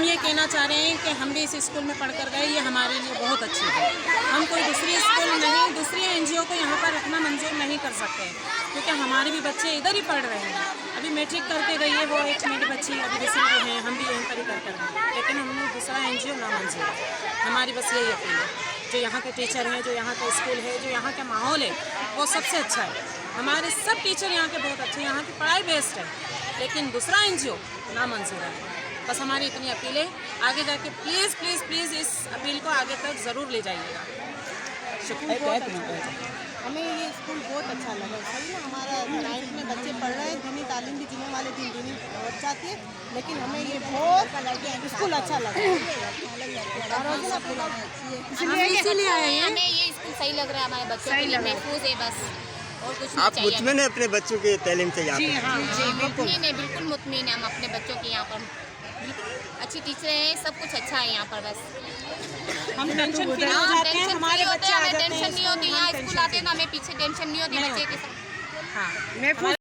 हम ये कहना चाह रहे हैं कि हम भी इस स्कूल में पढ़ कर गए, ये हमारे लिए बहुत अच्छी है। हम कोई दूसरी स्कूल नहीं, दूसरी एनजीओ को यहाँ पर रखना मंजूर नहीं कर सकते, क्योंकि हमारे भी बच्चे इधर ही पढ़ रहे हैं। अभी मैट्रिक करके गई है वो एक मेरी बच्ची, अभी दूसरी भी हैं, हम भी यहीं पर ही कर रहे हैं, लेकिन हमने दूसरा एनजीओ ना मंजूर है। हमारी बस यही अपील है, जो यहाँ के टीचर हैं, जो यहाँ का स्कूल है, जो यहाँ का माहौल है, वो सबसे अच्छा है। हमारे सब टीचर यहाँ के बहुत अच्छे हैं, यहाँ की पढ़ाई बेस्ट है, लेकिन दूसरा एनजीओ ना मंजूर है। बस हमारी इतनी अपील है, आगे जाके प्लीज़ प्लीज़ प्लीज़ इस अपील को आगे तक ज़रूर ले जाइएगा। हमें ये स्कूल बहुत अच्छा लगा। सही ना, हमारा 9th में बच्चे पढ़ रहे हैं, दीनी तालीम भी जीने वाले दिन दीनी पहुँच जाती है, लेकिन हमें ये बहुत स्कूल अच्छा लगा। इसीलिए आए हैं। हमें ये स्कूल सही लग रहा है, हमारे बच्चों के लिए महफूज है बस, और कुछ नहीं आप चाहिए। मुतमिन है अपने बच्चों के तालीम से यहाँ पे? मुतमिन है, बिल्कुल मुतमिन है हम अपने बच्चों के यहाँ पर। अच्छी टीचर हैं, सब कुछ अच्छा है यहाँ पर। बस हम टेंशन फ्री हो हाँ, जाते हैं, टेंशन हमारे फ्री होते बच्चे हैं, आ हमें जाते हैं टेंशन नहीं होती। यहाँ स्कूल आते हैं ना, हमें पीछे टेंशन नहीं होती बच्चे के साथ। हाँ।